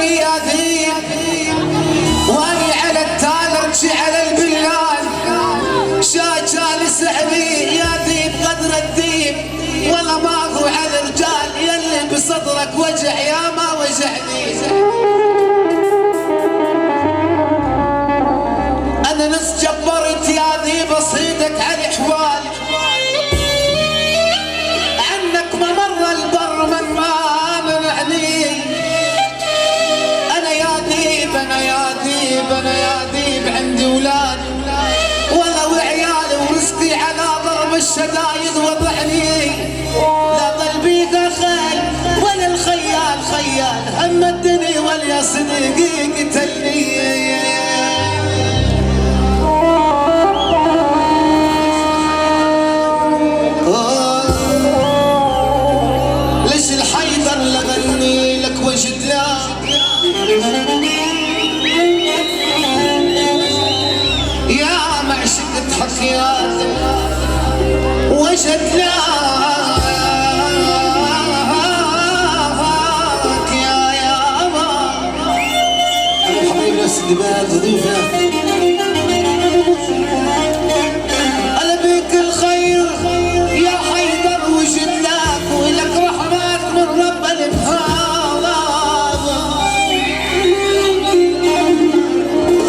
ذيبي يا ذيب واني على التالرج على البلاد جالس عبي يا ذيب قدر الذيب والله ما هو على الرجال يلي بصدرك وجع يا ما وجعني. انا نص جبرت يا ذيب اصيدك على احوال عنك ما مر البر من ما منعني. انا يا ذيب انا يا ذيب انا يا ذيب عندي ولاد والله وعيالي ورزقي على ضرب الشدايد وضعني. لا قلبي خيال ولا الخيال خيال هم الدنيا ولا صديقي قتلني. ليش الحيدر لغني لك وجد لا يا معشقة حكيات وجد لا يا ما حبيبي نفس الدماغ ضيوفنا انا بك الخير يا حيدر وجد لك ولك رحمات من رب البهار.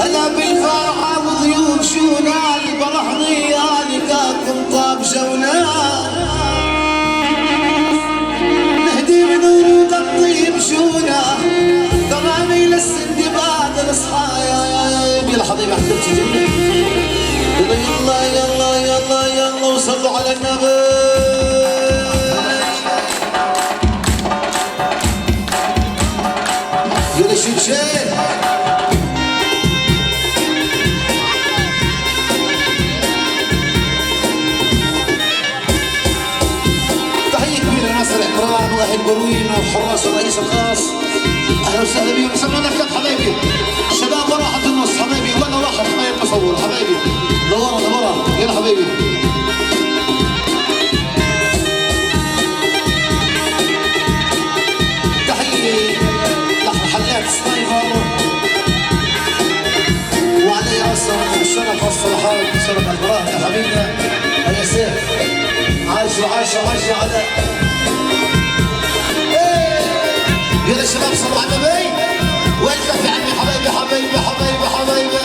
انا بالفرحه وضيوف شونا البرحضي لقاكم طاب جونا نهدي من ورود الطيب شونا ضمامي للسندباد الاصحاب. يلا حبيبي حبيبتي جميل يلا يلا يلا يلا وصلوا على النبي. يلا شيل تحية كبيرة لناصر عمران واهل بروين وحراس الرئيس الخاص. اهلا وسهلا بيهم يسمونا لك حبايبي الشباب ورا حد النص حبايبي ولا واحد ما المصور حبايبي لورا لورا يلا حبايبي. تحية لحلات سنايفر وعلي راسهم الشرف والصلاحات شرف البراء يا حبيبنا يا سيف عاشوا عاشوا عاشوا على يلا شباب صلوا على النبي والكف يا عمي حبايبي حبايبي حبايبي حبايبي.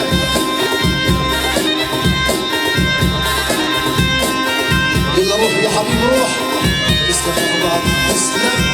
يلا روح يا حبيبي روح تسلم يا بعض تسلم.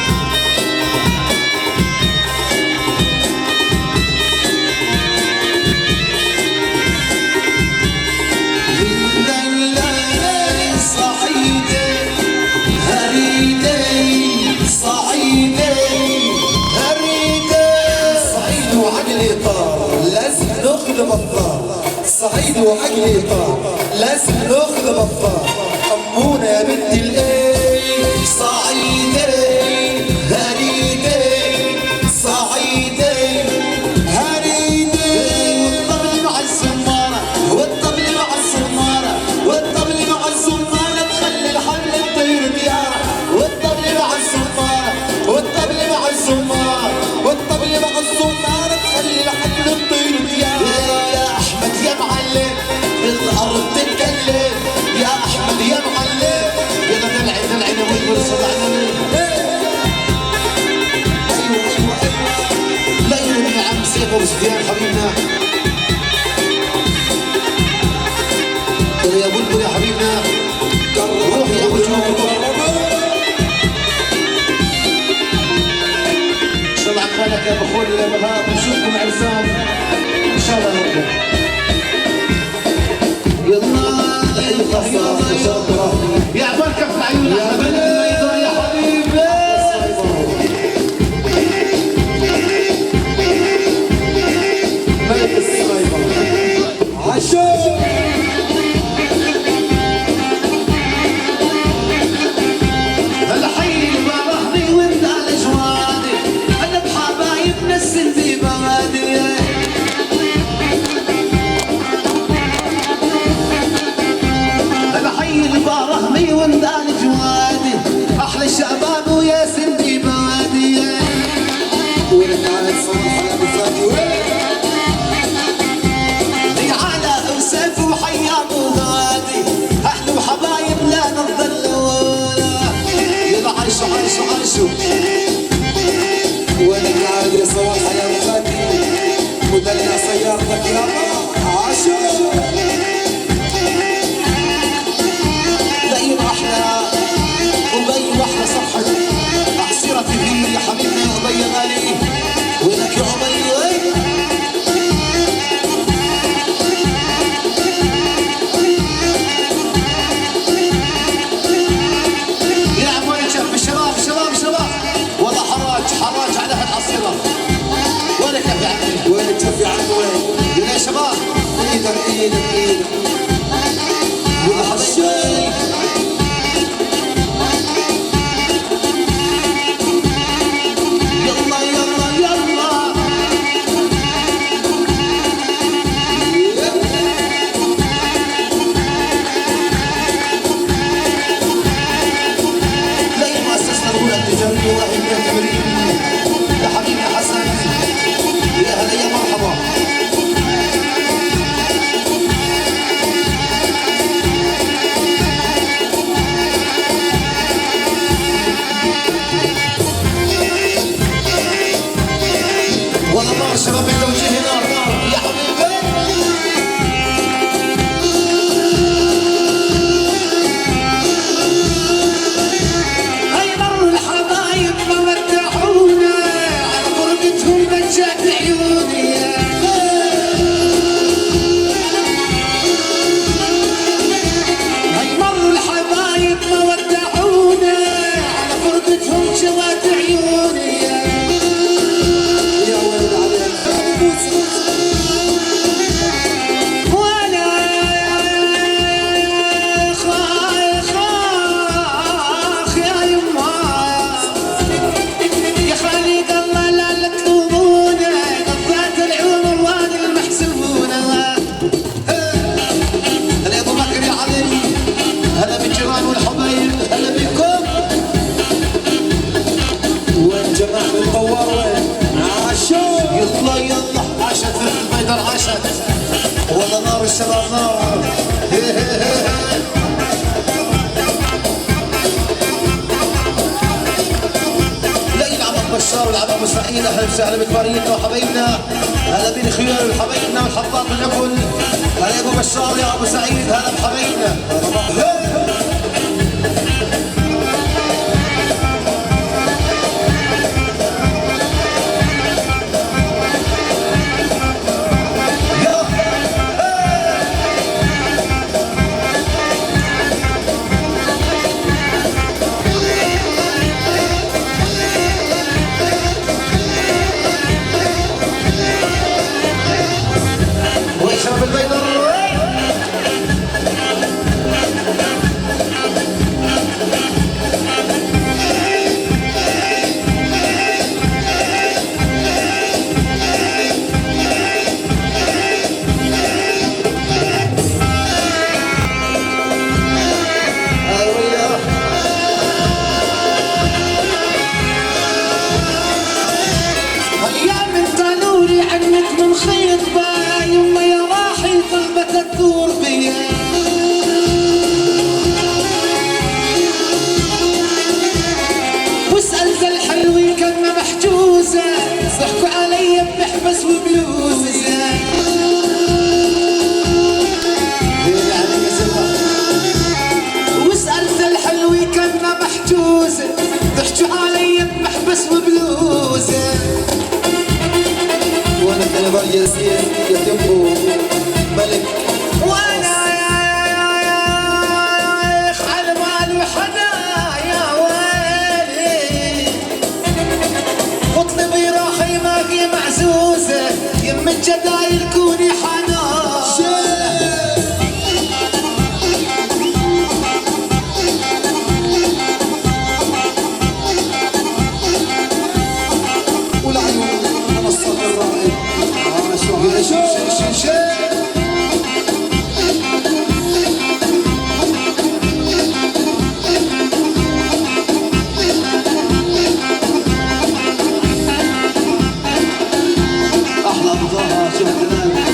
صعيد وعقلي طار لازم ناخذ بطار أمونة يا بنت الايه صعيدين هريدين صعيدين هريدين والطبل مع الزمارة والطبل مع الزمارة والطبل مع الزمارة تخلي الحمل تطير ديارة والطبل مع الزمارة والطبل مع الزمارة والطبل مع الزمارة تخلي الحمل تطير ديارة. يا أحمد يا معلم الأرض تتكلم يا أحمد يا معلم يلا دلعي دلعي نوي ورصدعنا أيوة أيوة أيوة لا يرمي يا عم سيف وسفيان حبيبنا يا بلبل يا حبيبنا روح يا بلبل إن شاء الله عقبالك يا بخور يا بهاء نشوفكم عرسان إن شاء الله نقدر. يلا تحية خاصة يا عبال كف عيون يا بلد يا حبيبي ملك السنايبر عشو الحي فرحني وانت على جوادي انا بحبايبنا السندي بغادي الحي عايشو وانا قاعد يا صراحة يا مخدي ودلع سيارتك يا عاشو لئيم احلى ابي واحلى صفحه عصيره تي يا حبيبنا يا ابي غالي وينك يا ابي وين يلعب وين شاف الشباب شباب شباب والله حراج على هالعصيره وينك يا عمي وين تشوف يا عم وين يا شباب ايدك يا حبيبي يلا يلا يلا تلاقي مؤسسنا الاولى التجاريه واحد من التمرين يا حبيبي حسن يا هلا يا مرحبا والله نار شباب التوجيه نار يا حبيبي هاي مروا الحبايب ما ودعونا على فرقتهم بجات عيوني هاي مروا الحبايب ما ودعونا على فرقتهم جوات عيوني يا ولد عليك ولا خاخ يا يما يا خالق الله لا تلومونا قطعت العيون وادي المحسوبونه هلا يا ابو بكر يا علي هلا بالجيران والحبايب هلا بكم وين جماعة الطوار وين عاشو يلا عاشت في البيدر عاشت والله نار الشباب نار لا يلعب ابو بشار ويلعب ابو سعيد اهلا وسهلا بكبارينا وحبايبنا هلا بين خيار وحبايبنا والحطاط والنبل هلا يا ابو بشار يا ابو سعيد هلا بحبايبنا ويشرب البيضر ايام انت نوري عنك من خيط باي يما يا راحي قلبك تدور بيا وسألت الحلوين كنا محجوزة ضحكوا علي بنحبس وبلوزة وسألت الحلوين كنا محجوزة ضحكوا علي بنحبس وبلوزة وانا كان برج ياسين يتمو ملك وانا على مالي حدا يا ويلي واطلبي روحي ما في معزوزه يم الجدايل كوني حنان والعيون انا الصوت الرائع عاشو احلى بطاقه شوف الجمال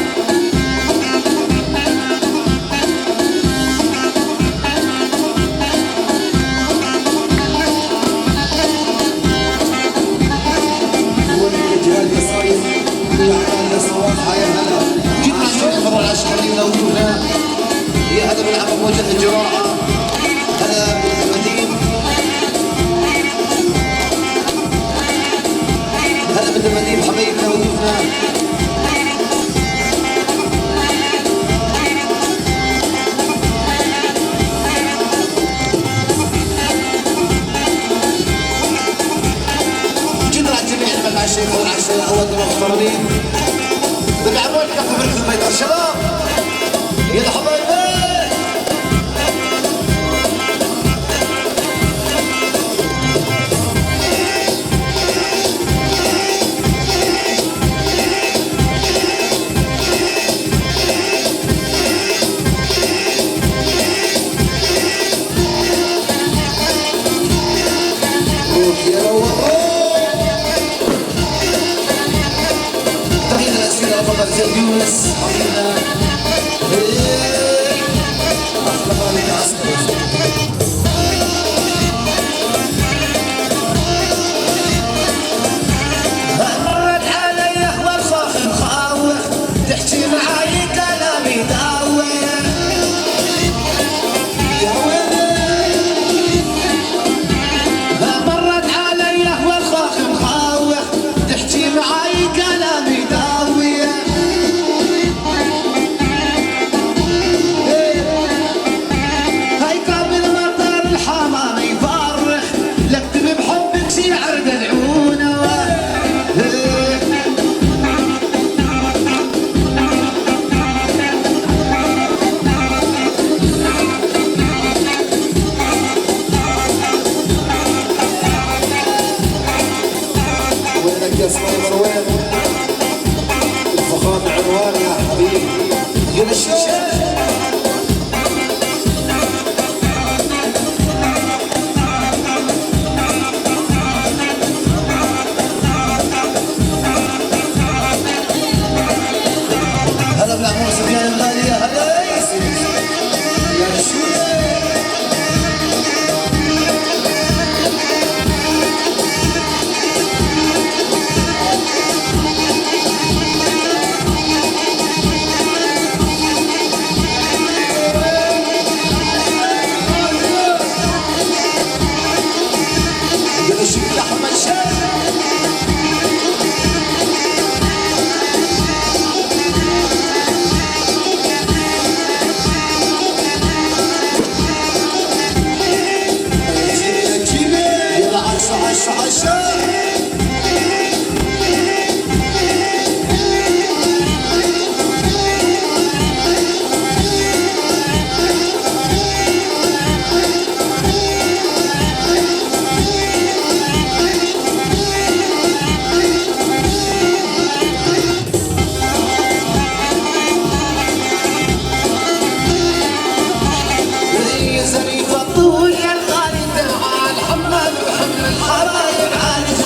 الشيخ والعشاء عوض المحترمين بالعمود كف مركز البيت الشباب يا حبايبي يونس حبيبنا احلى مالك عسكري مرت علي والخوخ مخاوخ تحكي معاي كلامي داوخ يا ويلي مرت علي والخوخ مخاوخ تحكي معاي كلامي داوخ يا اسماعيل مروان الفخام عنوان يا حبيبي يا الشيشة هلا بالعمور سفيان الغالية هلا يا الشيشة زريف الطول يا الغالي تعال حمل وحمل الحرايق عالي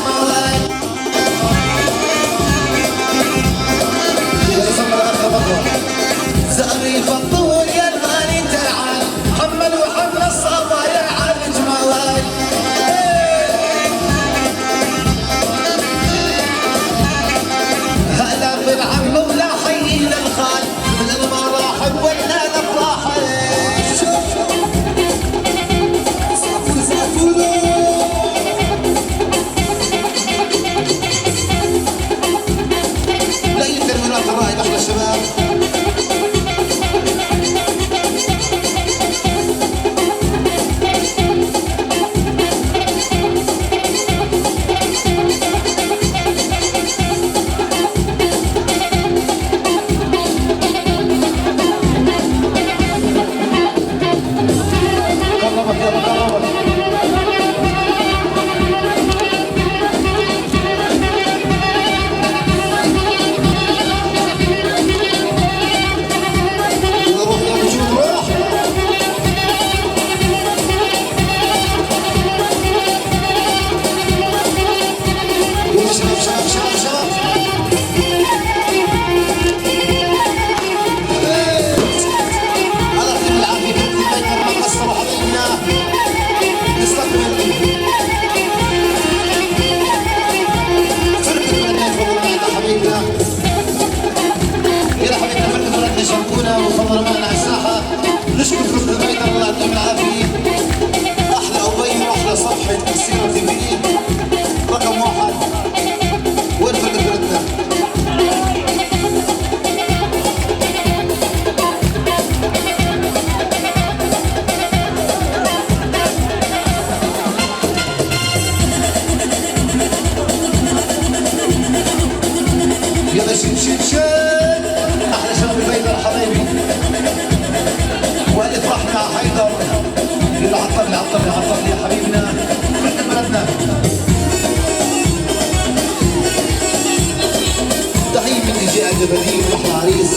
الزبادي احلى عريس.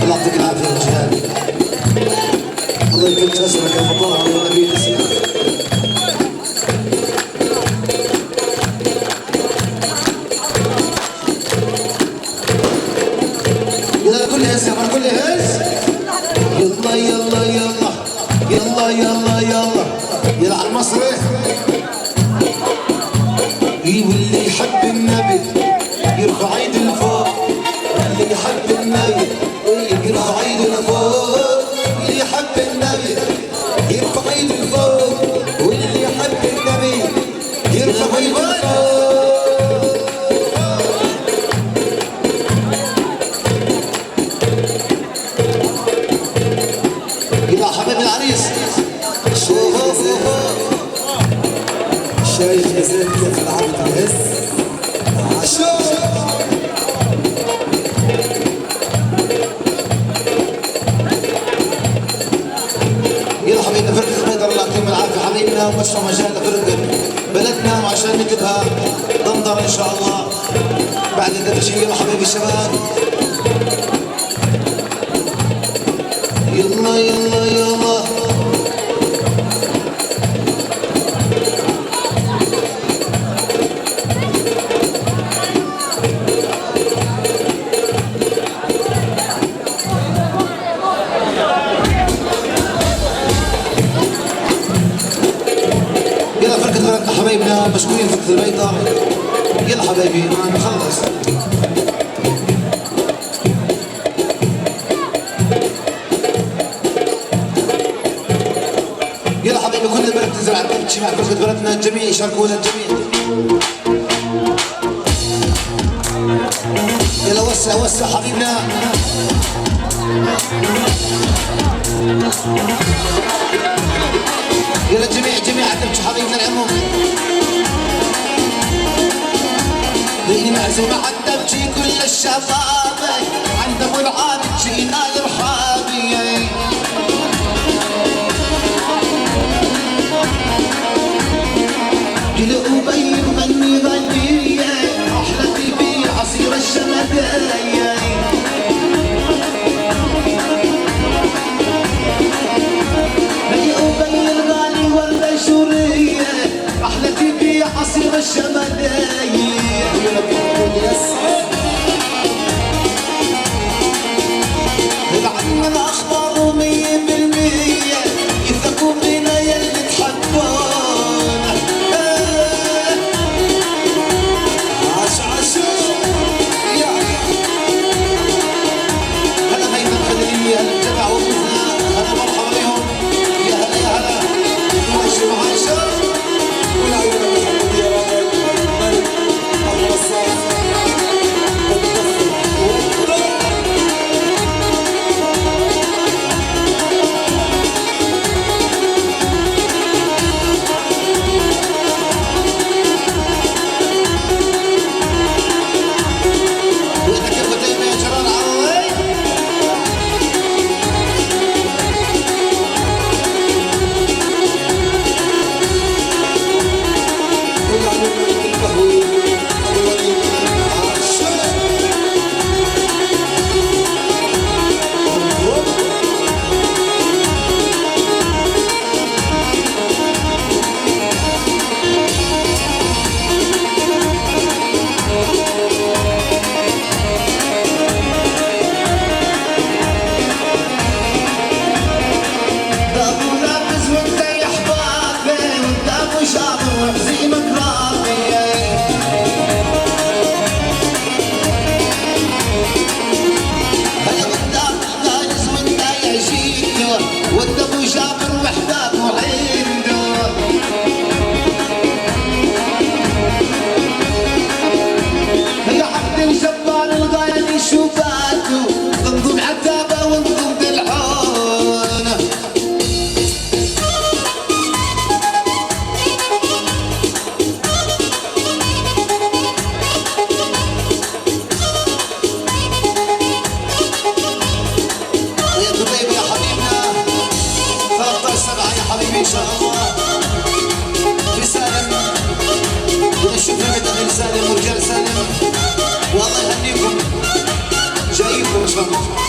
الله يعطيك العافيه يا رجال. الله يكون جسمك يا فطاهر يا نبي الاسلام. يلا كل هز يا كل هز. يلا يلا يلا يلا يلا يلا يلا على المسرح. واللي يحب النبي يرفع ايده لفوق. اللي يحب النبي يرفع ايده لفوق. اللي يحب النبي يرفع ايده لفوق. واللي يحب النبي يرفع ايده لفوق. يلا حبيب العريس شوف شايف يا زين كيف لعبت الهز. شوف يلا حبيبنا فرقة البيضاء الله يعطيهم العافية حبيبنا ومشوا مجال فرقة بلدنا وعشان نجيبها ضمضر ان شاء الله بعد الدردشة. يلا حبيبي الشباب يلا يلا يلا يلا فرقة البيضاء حبايبنا مشكورين فرقة البيضاء. يلا حبايبي نخلص. يلا حبايبي كل البلد تنزل على الكبتشي مع فرقة بلدنا الجميع يشاركونا الجميع. يلا وسع وسع حبيبنا. يلا جميع عتبتش حبيبنا العموم. لاني معزومة عتبتي كل الشباب عند ابو العابد جينا لرحابي. قل ابي غني غني احلتي في عصير الشمدايا. احلتي في عصير الشمدايا. سالم ورجال سالم والله يهنيكم جايبكم ان شاء الله.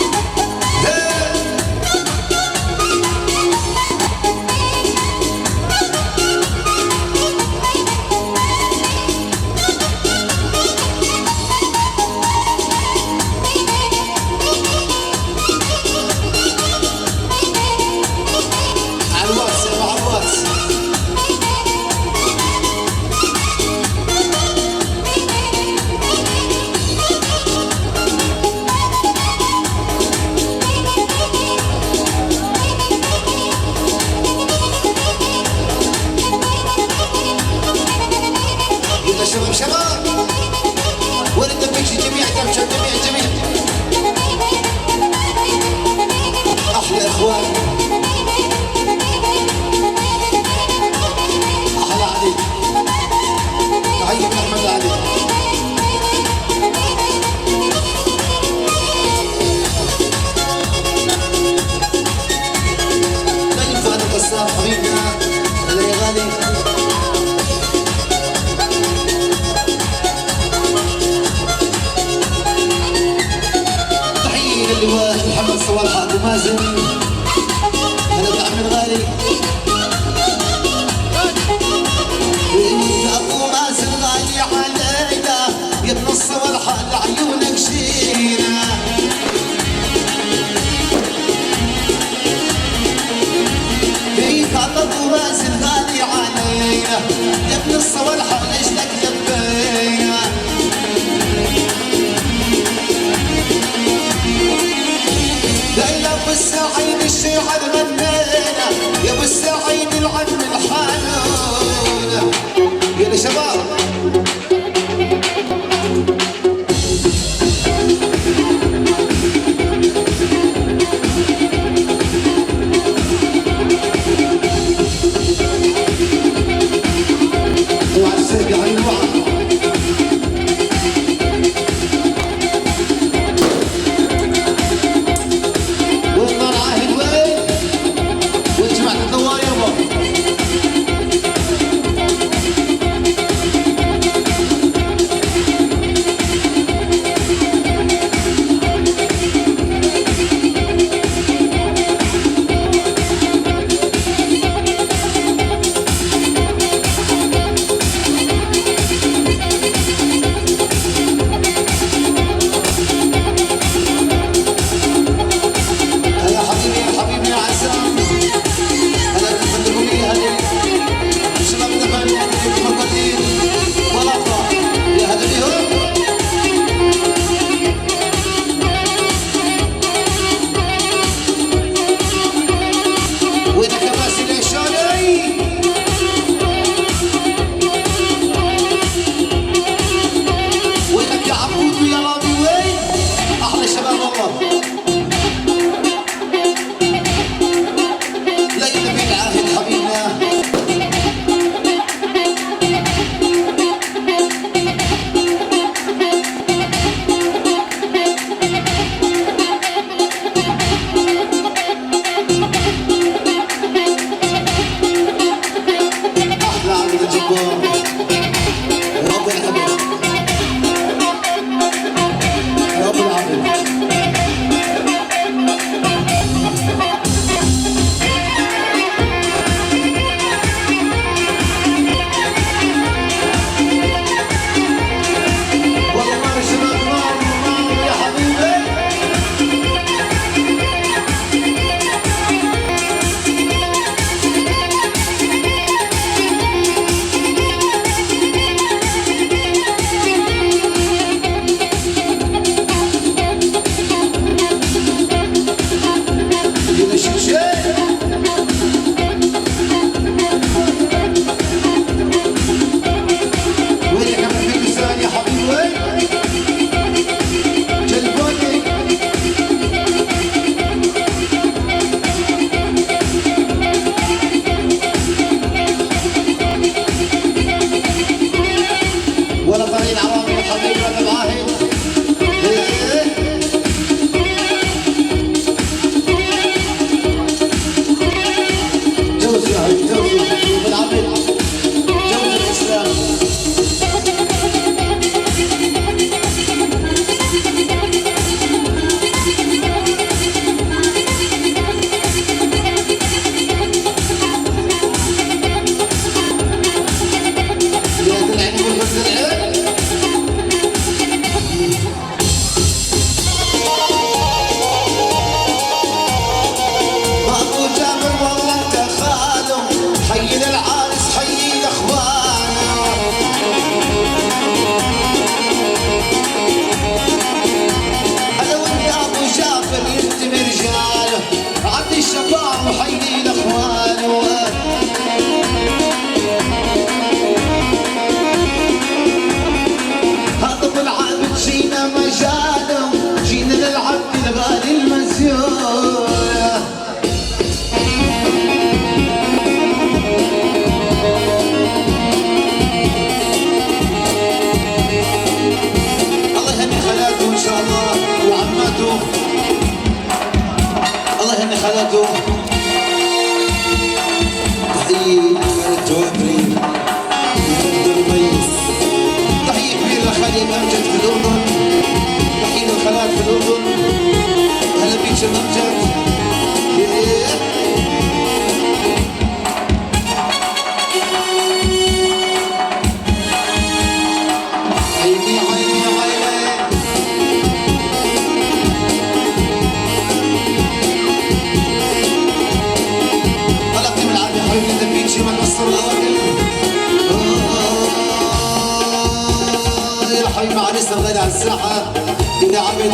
محمد صوالح ابو مازن هلا بعم الغالي ابو مازن غالي علينا يا ابن الصوالح لعيونك شينا فيك ابو مازن غالي علينا يا ابن الصوالح ليش لك لبينا يا ابو السعيد الشيعة غنينا يا ابو السعيد العم الحنون يا شباب وعلى السيق على الوعد أمجد في الأردن، تحية الخالات في الأردن، هلا بيك يا أمجد. عيني عيني عيني طلعت من العافية حبيبي هلا بيك ما نقصر الأوامر. يا حبيبي عريسنا الغالي على الساحة يا عبد.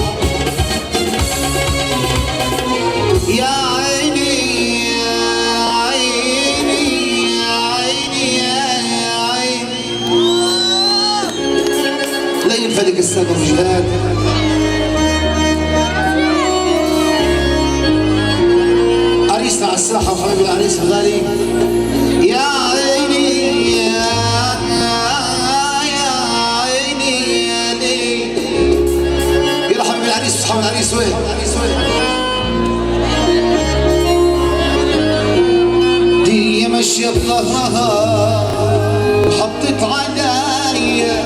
يا عيني يا عيني يا عيني يا عيني لا ينفلك السبب جلال. عريسنا على الساحة وحبيبي العريس الغالي. يا عيني يا عيني يا ليل. يلا حبيبي العريس وصحاب العريس وين؟ دي ماشية بظهرها وحطت عليا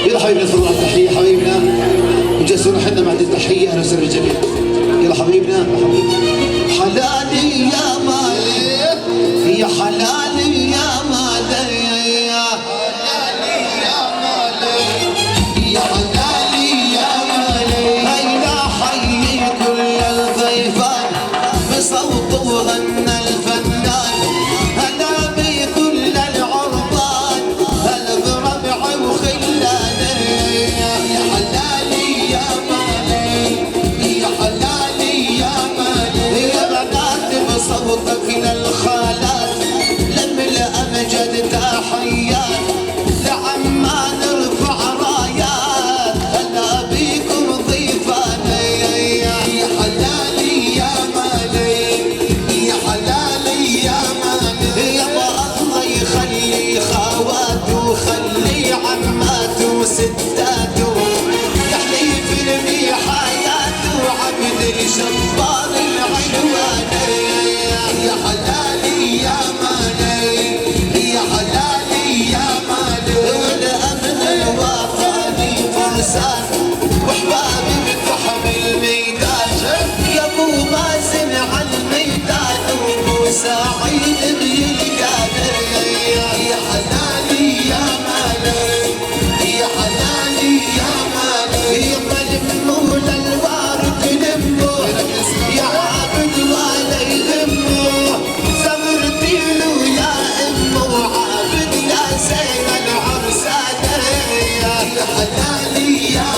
يلا حبيبنا نفضل على التحية حبيبنا وجلسونا حنا بعد التحية أهلا وسهلا بالجميع. يلا حبيبنا حلالي يا مالي يا حلالي يا مالي يا حلالي يا مالي يا حلالي يا مالي. هيا حيي كل الضيفان بصوت وغنى الفنان. هلا بكل العربان هلا بربع وخلان. يا حلالي يا مالي يا حلالي يا مالي. يا بنات بصوتك للخالات لم الأمجد تحيات لعمان نرفع رايات. هلا بيكم ضيفان يا حلالي يا مالي يا حلالي يا مالي. يابا الله يخلي خواته وخلي عماته وستاته يحليف لي حياته وعبد الجبار العنوان. يا حلالي يا مالي يا حلالي يا مالي. والأمن الوطني فرسان وحبابي بتحم الميدان. يا ابو مازن على الميدان وابو سعيد بالقادر. يا حلالي يا مالي يا حلالي يا مالي. يا لموا للوارد لموا يا عابد ولا يهمه. ثمرتي له يا امه وعابد يا زين العرسان. يا حلالي يا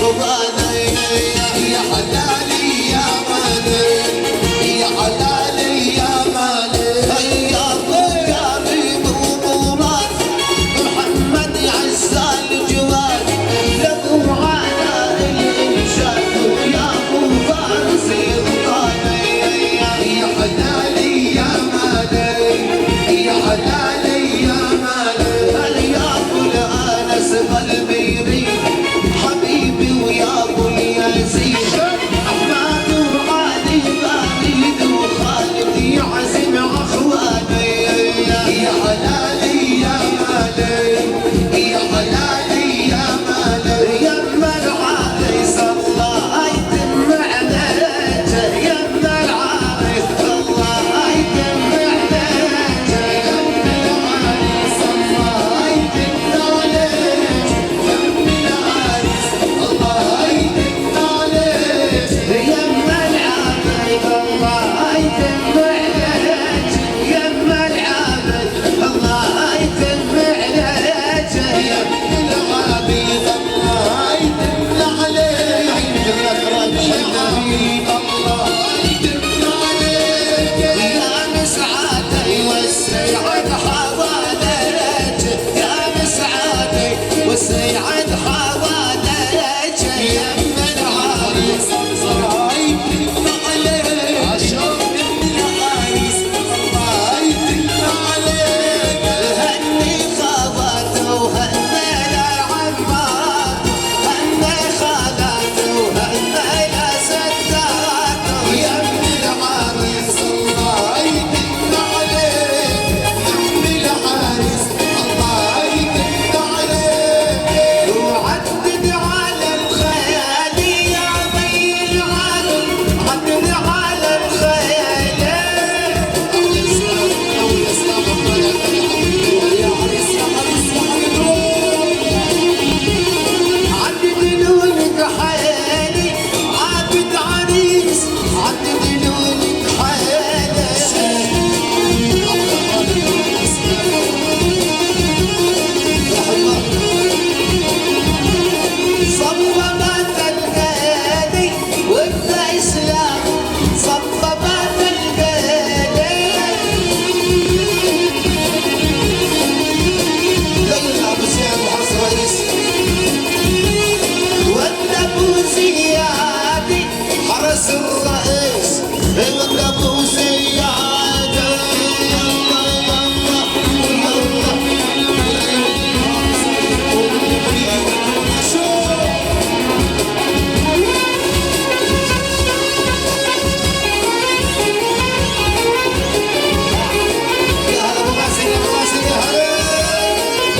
اخواني يا حلالي يا مالي يا حلالي يا مالي يا ابو مراد محمد عزال جواد لابو علاء الانشاد يا ابو فارس الطاني يا حلالي يا مالي يا حلالي يا مالي هل يا ابو الانس قلبي يريد حبيبي ويا ابو اليزيد احمد وعلي خالد وخالد يعزم اخواني يا حلالي يا مالي يا حلالي يا مالي يما العريس الله يتم عليك يما العريس الله يتم عليك يما العريس الله يتم عليك يما العريس الله يتم عليك يما العريس الله يتم عليك يما العريس الله يتم عليك يما العريس الله يتم عليك حبيب الله يتم عليك يا مسعدي والسعد حواليك يا مسعدي والسعد حواليك يما العريس الله يتم عليك يما العريس الله يتم عليك هني خواته وهني العمات هني خالاته وهني ستاته يما العريس الله يتم عليك يما العريس الله يتم عليك وعدد على الخيال يا ضي العالم عدد على الخيال يا عريس يا عريس يا عدد لونك حيالي عابد عريس عدد لونك حيالي صفبات الغالي وابدا اسلام صفبات الغالي ليلى ابو سعد وحرس رئيس وابدا ابو زياد حرس الرئيس وابدا ابو زياد يلا يا هلا ابو مازن يا ابو مازن يا هلا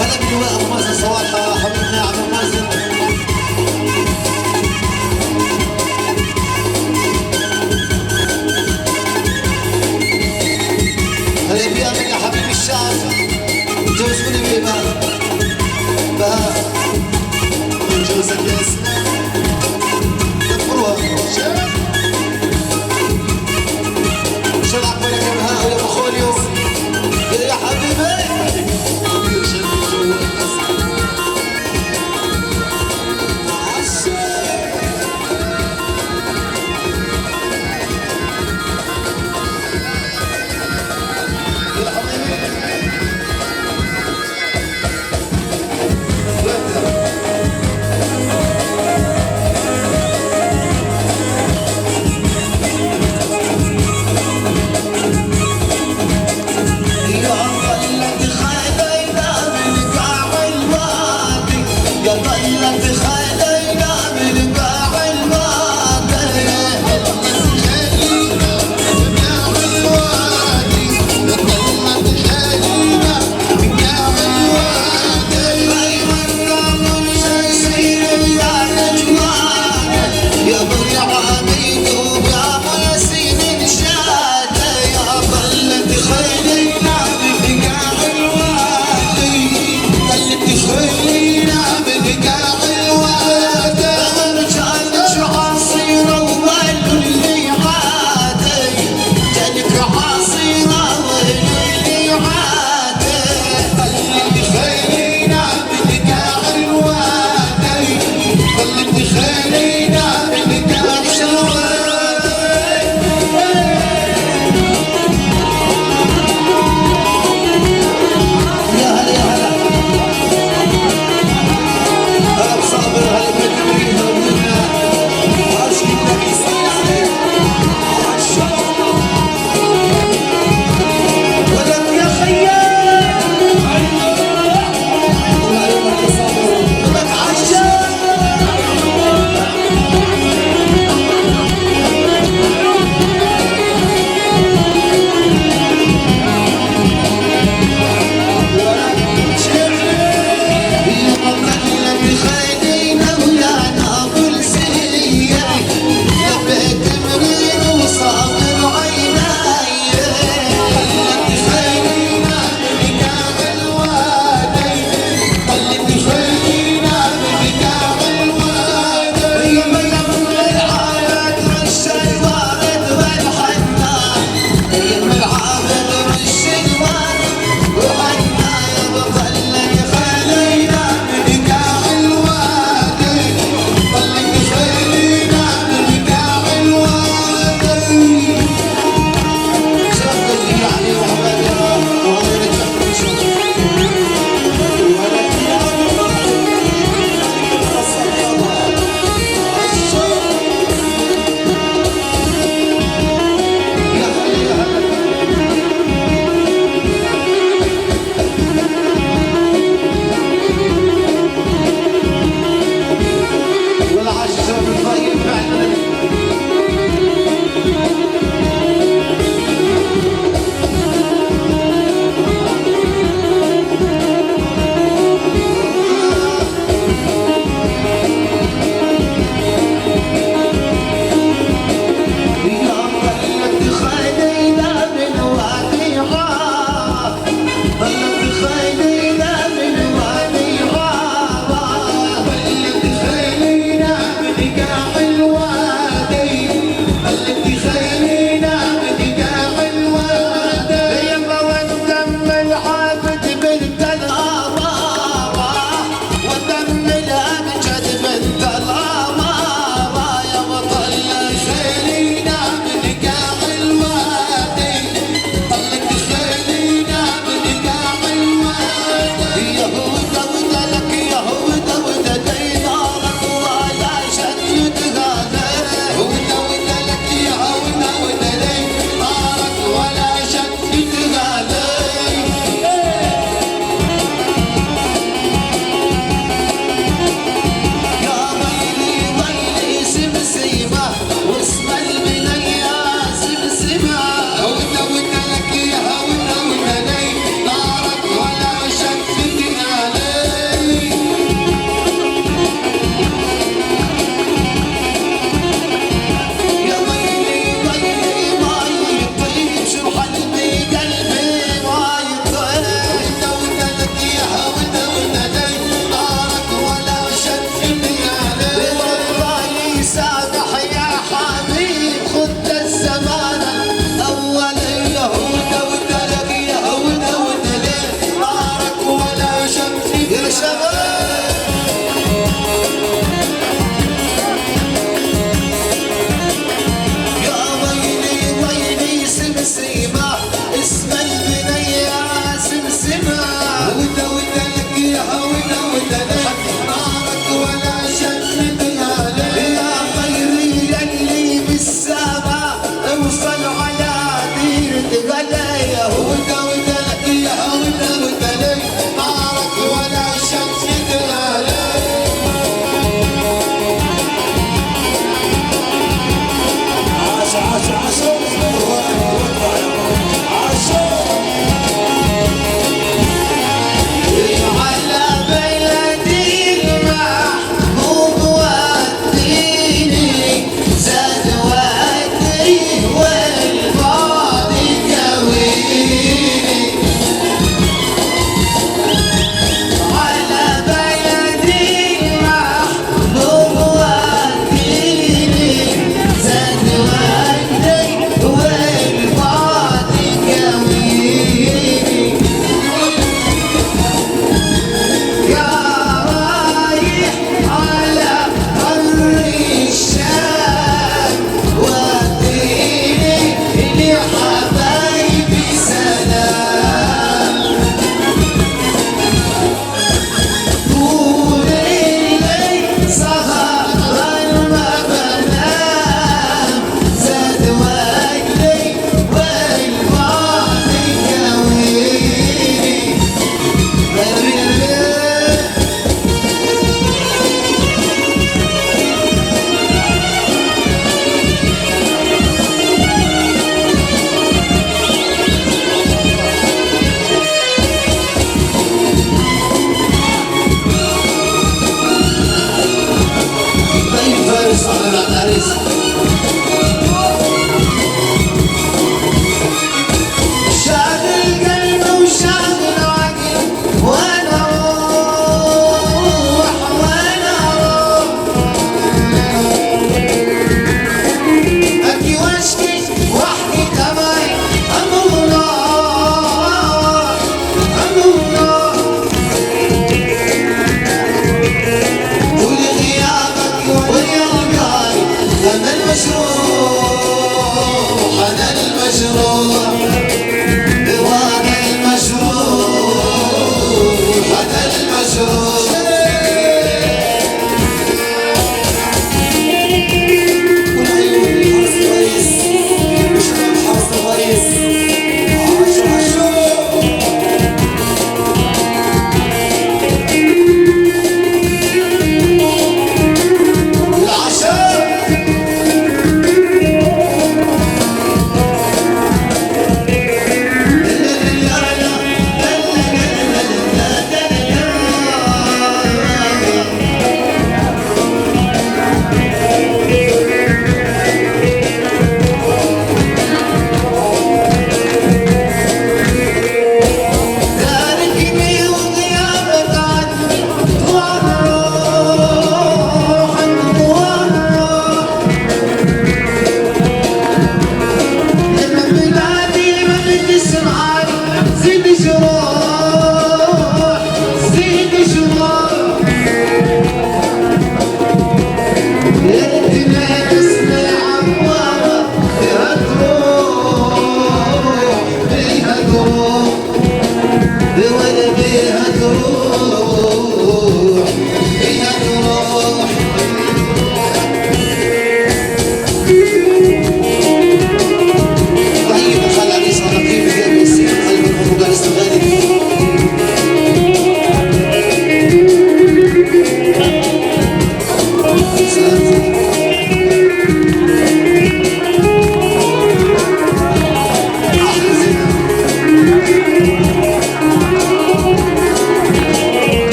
هلا باللواء ابو مازن صواحه حبيبنا يا ابو مازن هلا بيامن يا حبيب الشعب جوزوني بإيمان بهاء جوزك يا اسلام تذكروها شلعك وينك يا بهاء ويا ابو خوليو يا حبيبي عاصي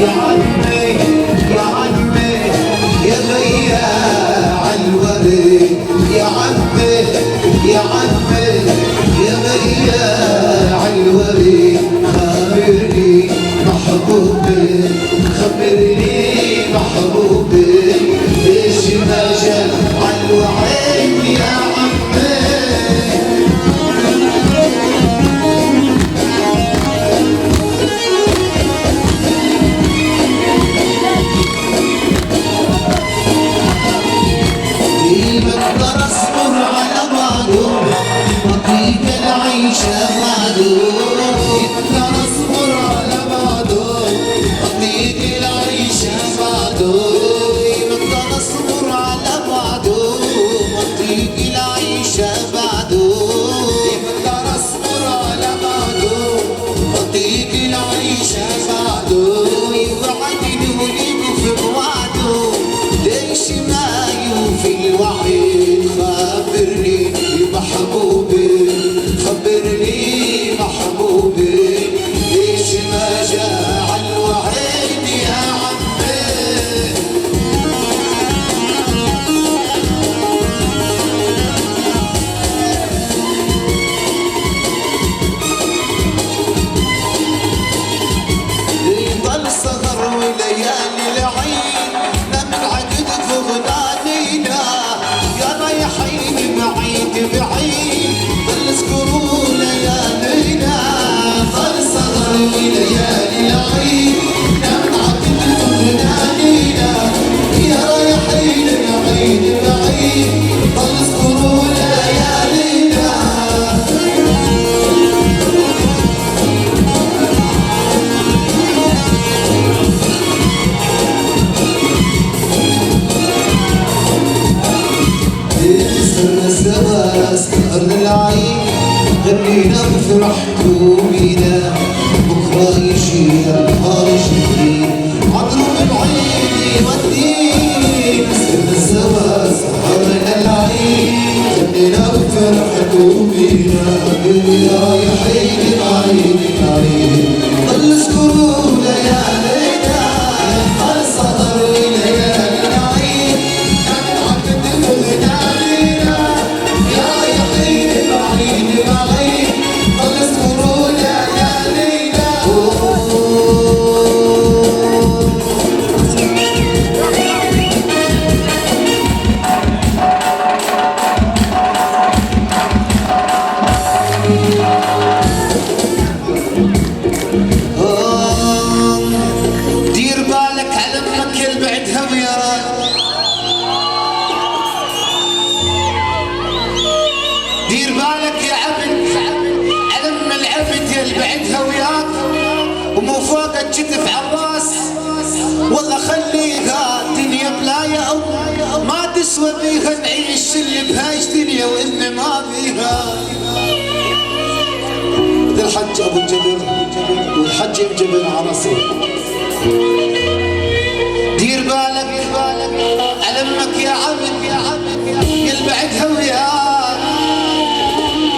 يا عمي يا عمي يا بياع الورد يا عمي يا عمي يا بياع الورد خبرني محبوبي خبرني محبوبي ليش ما جا عالوعد يا عمي بقدر اصبر على بعضه بطيق العيشة بعده بقدر اصبر على بعضه بطيق العيشة بعده بقدر اصبر على بعضه بطيق العيشة بعده بقدر اصبر على بعضه بطيق العيشة بعده يوعدني ويقف بوعده ليش ما يوفي الوعد خبرني محبوبي خبرني محبوبي ليش ما جاء عالوعد يا عمي يضل سهر وليالي العيد لما العقد فغنانينا يا رايحين بعيد بعيد تذكروا ليالينا ضل سهر وليالي العيد لما العقد فغنانينا يا رايحين بعيد بعيد تذكروا ليالينا سرنا سوا سهرنا العين غنينا وفرحتوا بينا بكرة يجي النهار يجي عطروا بعيني وديك سرنا سوا سهرنا العين غنينا وفرحتوا بينا رايحين بعيد بعيد ضل اذكروا ليالينا ضل سهر ليالي العين كان عقد فغنانينا يا رايحين بعيد بعيد ضل اذكروا ليالينا دير بالك على امك اللي بعدها وياك دير بالك يا عبد على ام العبد اللي بعدها وياك ومو فوق الكتف عالراس والله خليها دنيا بلا يا ام ما تسوى بيها نعيش اللي بهاش دنيا وان ما بيها الحج ابو الجبل والحج الجبل عرسي دير بالك على امك يا عبد يل بعدها وياك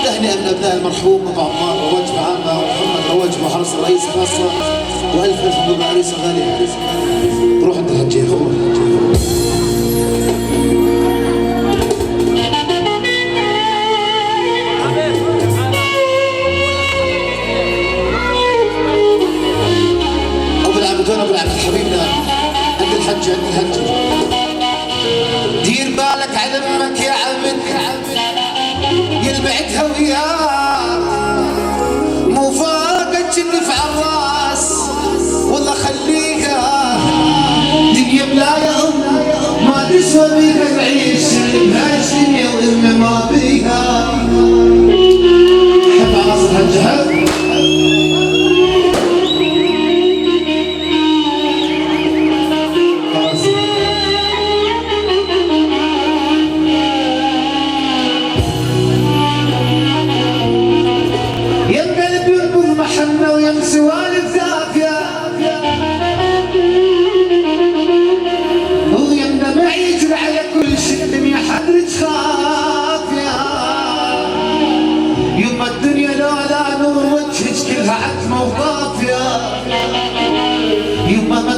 تهنئ من ابناء المرحوم ابو عمار ووجه عامه ومحمد ووجه وحرس الرئيس خاصه والف الف مبروك عريس غالي روح انت الحج يا اخوان ابو العبد حبيبنا عند الحج دير بالك على امك يا عبد يل بعدها وياك مو فاقد كتف عالراس والله خليها دنيا بلا يا ام ما تسوى بيها نعيش بهاش دنيا وام ما بيها حب عراس الحج حب سوالف دافية هو يندمع يجري على كل شيء الدنيا حدرج خافية يوم الدنيا لا نور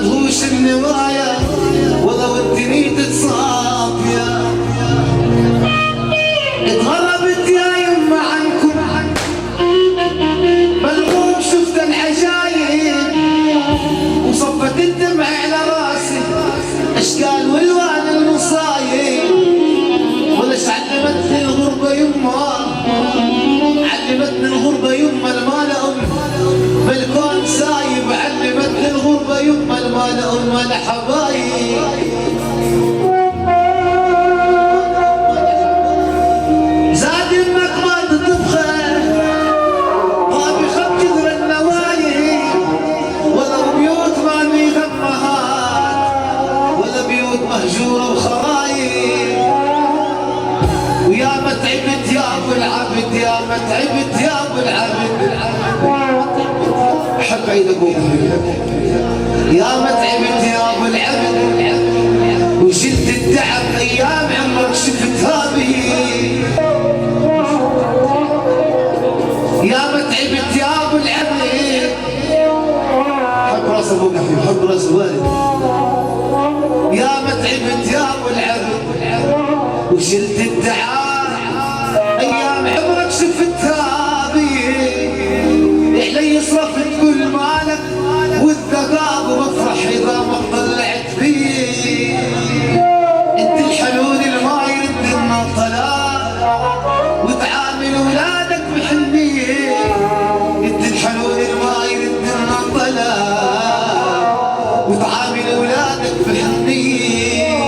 تغوش النوايا والله ودني تتصافيا اتغربت يا يما عنكم بالغوم شفت العجايب وصفت الدمع على راسي اشكال والوان المصايب ولش علمتني الغربة يما علمتني الغربة يما المال أم بالكون سايب علمتني الغربة يما المال أم الحبايب زاد يمك ما تطبخه ما بخب كثر النوايب ولا بيوت ما بيها أمهات ولا بيوت مهجورة وخرايب ويا ما تعبت يا ابو العبد يا ما تعبت يا ابو العبد حب عيد ابوك يا ما تعبت يا ابو العبد وشلت التعب ايام عمرك شفتها بي يا ما تعبت يا ابو العبد حب راس ابوك يا حبيبي حب راس الوالد يا ما تعبت يا ابو العبد وشلت التعب ايام عمرك شفتها بي علي صرفت كل مالك والذقاق وبفرح اذا ما طلعت فيه انت الحنون اللي ما يرد لنا طلاق وتعامل اولادك بحنيه انت الحنون اللي ما يرد لنا طلاق وتعامل اولادك بحنيه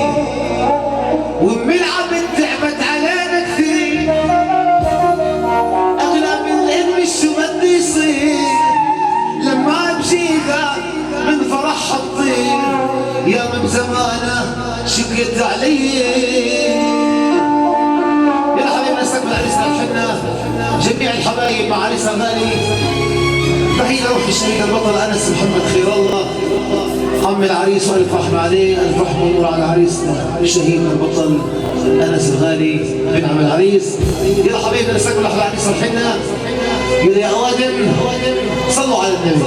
وامي العبد تعبت علينا كثير اغلى من الام شو بدي يصير لما بجيها من فرحها تطير يا من زمانه شقت علي يا حبيبنا نستقبل عريسنا الحنه جميع الحبايب مع عريسنا الغالي تحيه لروح الشريك البطل انس محمد خير الله عم العريس والف رحمه عليه الف رحمه ونور على عريسنا الشهيد البطل انس الغالي بن عم العريس يلا حبيبنا نستقبل احلى عريس الحنه يلا يا اوادم صلوا على النبي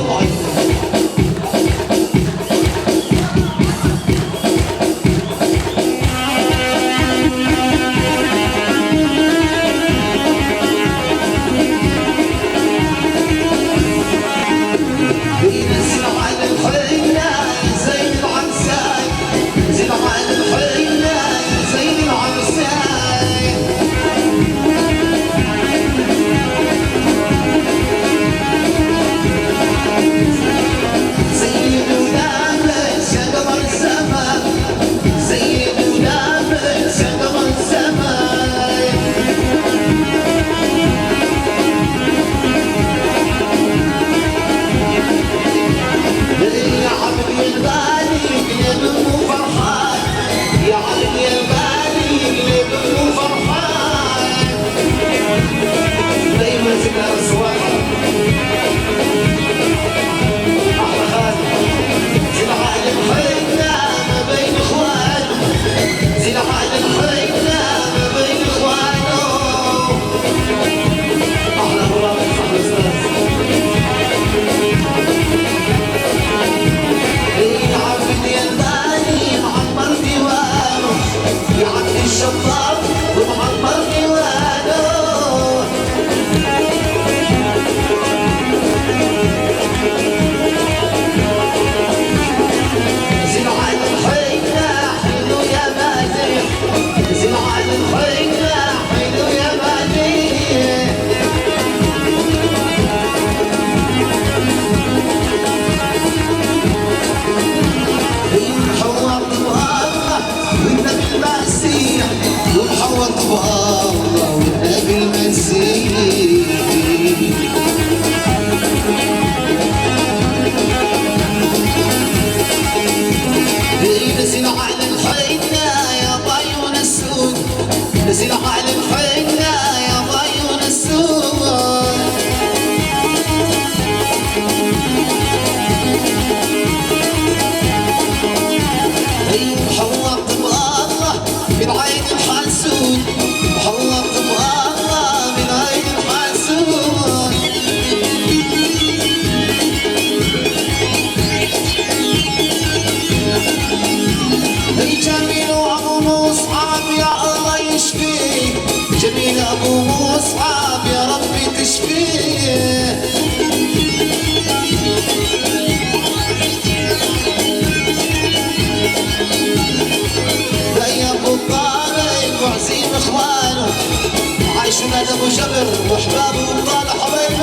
جبر واحباب وطال حبايبي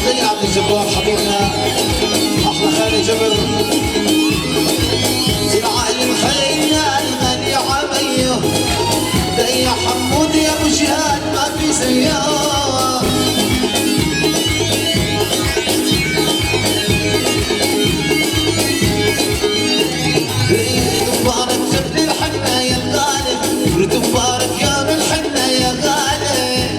زي عبد الجبار حبيبنا احلى خالي جبر زي العقل الخيال غني عميه زي حمود يا ابو جهاد ما في زيه مبارك جبل الحنة يا غالي ورد مبارك يوم الحنة يا غالي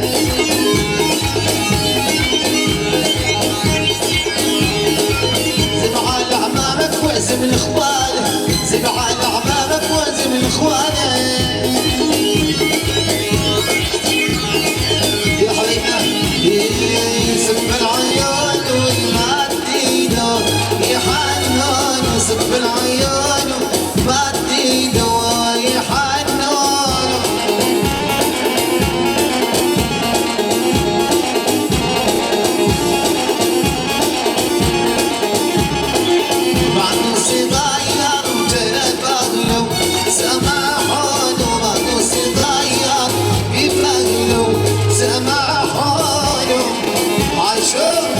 زبعان عمامك واعزم الاخوان زبعان عمامك واعزم الاخوان يا حبيبنا سب العيون والمادينو يا حنان سب العيون مادينو يا حنان معدوس ضاير وجلد بغلو سماحون ومعدوس ضاير يبغلو سماحون عاشور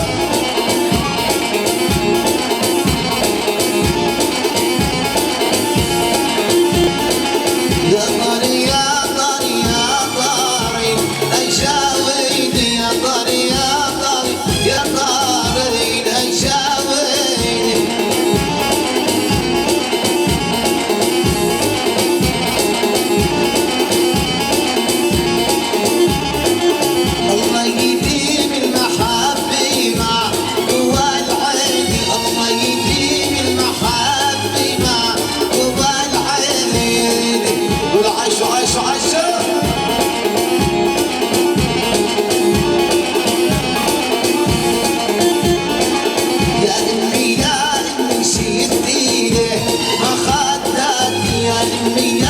يا طاري يا طاري يا طاري الجاويد يا طاري يا طاري يا طاري الجاويد الله يديم المحبة مع قوى العين الله يديم المحبة مع قوى العين والعيش عيش عيش يا امي شديده ما خدتني يا امي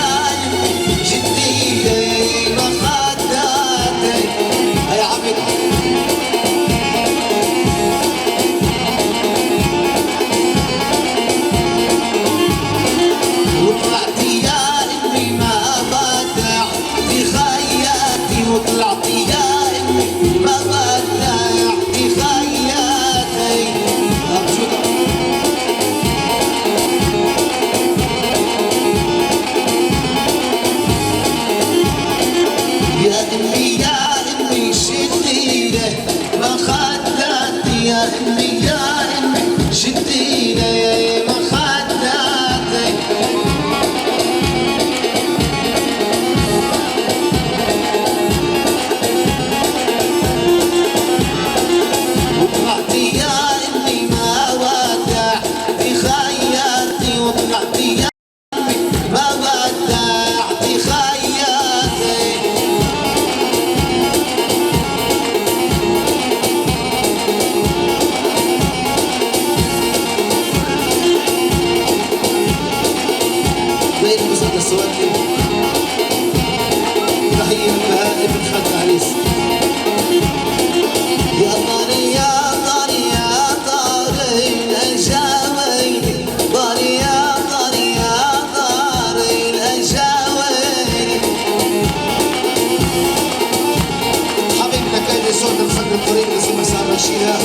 شديده ما خدتني يا عمي وطلعتي يا امي ما بدع في خياتي وطلعتي يا امي ما بدع في خياتي أبشر يا امي شديده ما خدتني يا امي شديده ما خدتني وطلعتي يا امي ما ودع في خياتي وطلعتي يا امي ما ودع في خياتي بين مسعد السواكي تحية من بهاء بن خالد عريس يا طاري يا طاري يا طاري الجاويد طاري يا طاري يا طاري الجاويد حبيبنا كان صوت الفن الطريق لسه مساء ماشيها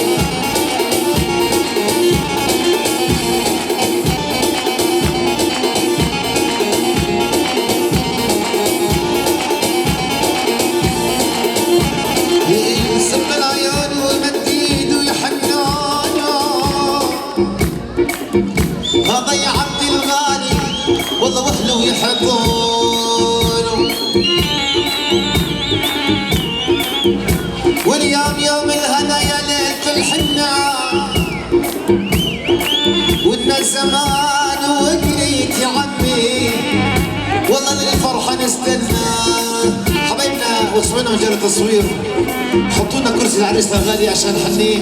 يسب العيون ومديد ويحنون هذا يا عبد الغالي والله واهله يحبون واليوم يوم الهنا يا ليلة الحنة ودنا زمان وقريت يا عمي والله للفرحة نستنى حبايبنا واسمعنا مجال تصوير حطوا لنا كرسي العريس الغالي عشان حنيه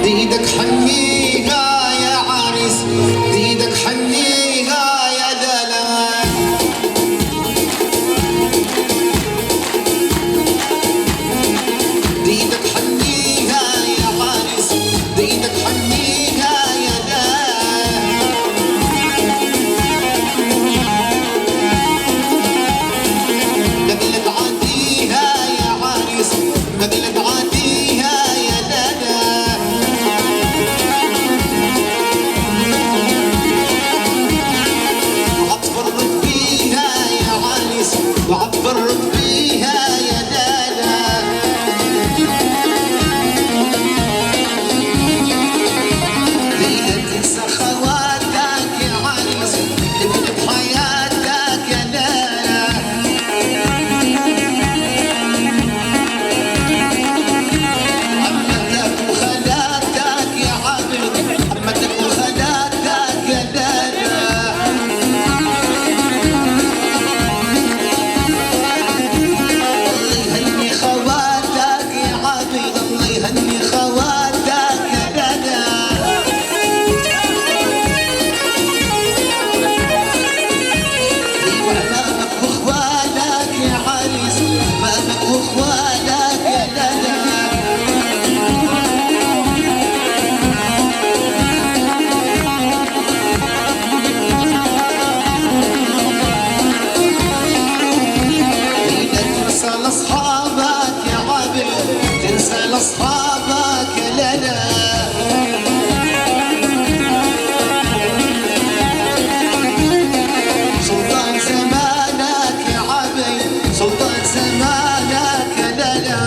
دي ايدك حنيها يا عريس دي ايدك حنيها يا دلال دي ايدك حنيها يا عريس دي ايدك حنيها يا دلال لكن تنسى خواتك يا عريس ابن بحياتك يا لالا عمتك وخالاتك يا عبد عمتك وخالاتك يا لالا الله يهني خواتك يا عبد الله يهني خواتك يا لالا وأمامك وإخوانك يا عريس أمامك وإخوانك يا لالا تنسى لأصحابك يا عبد تنسى لأصحابك يا لالا سلطان زمانك يا عبد سلطان زمانك يا لالا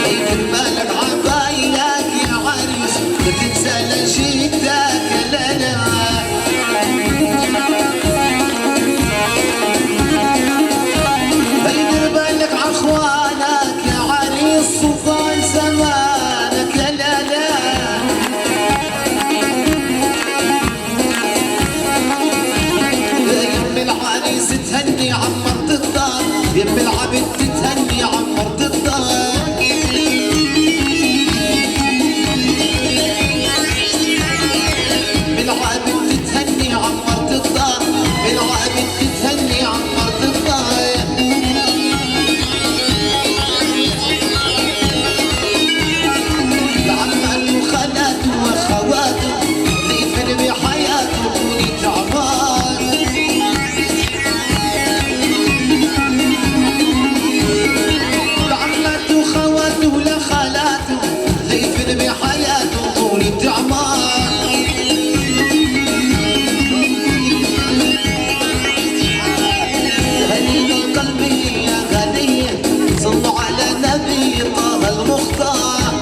دير بالك عبايلك يا عريس لا تنسى نشيدك يا لالا دير بالك عاخوانك يا عريس سلطان زمانك يا لالا يم العريس تهني عمرت الدار يم العبد تهني عمرت الدار بالعابد تهني عمرت الدار بالعابد تهني عمرت الدار لعمات وخالات واخوات ضيف بحياته وليد عمار لعمات وخوات ولا خالات ضيف بحياته وليد عمار غني قلبي يا غني صلوا على نبي طه المختار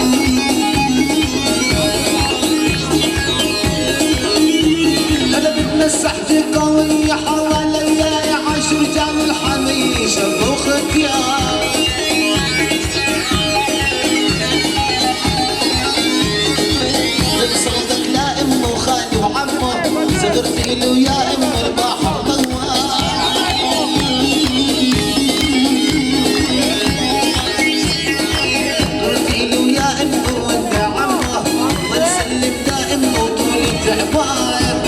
انا بتمسح في قوية حواليا يا عشر جام الحميشة وختيار صوتك لا امه وخالي وعمه صغرت له يا ام البحر دوار قلت له يا امه وانت عمه ونسلم دائم وطول التعبار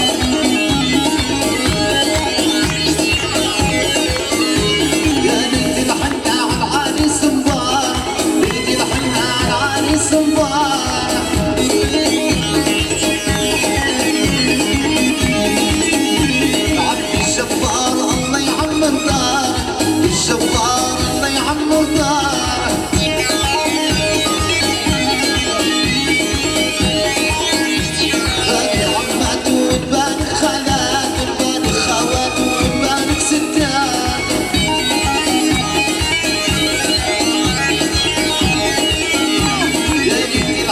يا ليت الحنة على العريس مبار ليت الحنة على العريس مبار عبد الجبار الله يعمر دار الجبار الله يعمر دار باقي عمات وتبان خالات وتبان خوات وتبانك ستات يا ليت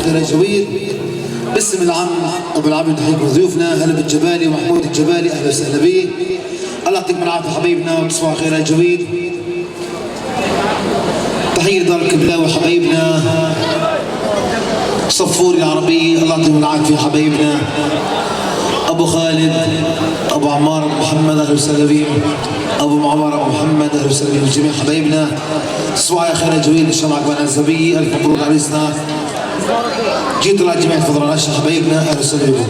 خير يا جويد. باسم العم ابو العبد نحييكم ضيوفنا هلا بالجبالي ومحمود الجبالي اهلا وسهلا به. الله يعطيكم العافيه حبايبنا وتصبحوا على خير يا جويد. تحيه لدار الكبلاوي حبايبنا صفوري العربيه الله يعطيهم العافيه حبايبنا. ابو خالد ابو عمار ابو محمد اهلا وسهلا بهم. ابو معمر ابو محمد اهلا وسهلا بهم جميع حبايبنا. تصبحوا على خير يا جويد ان شاء الله عقبال الزبيه. الف مبروك عريسنا. جيت الله جميع الفضل العشاء حبايبنا اهلا وسهلا بكم.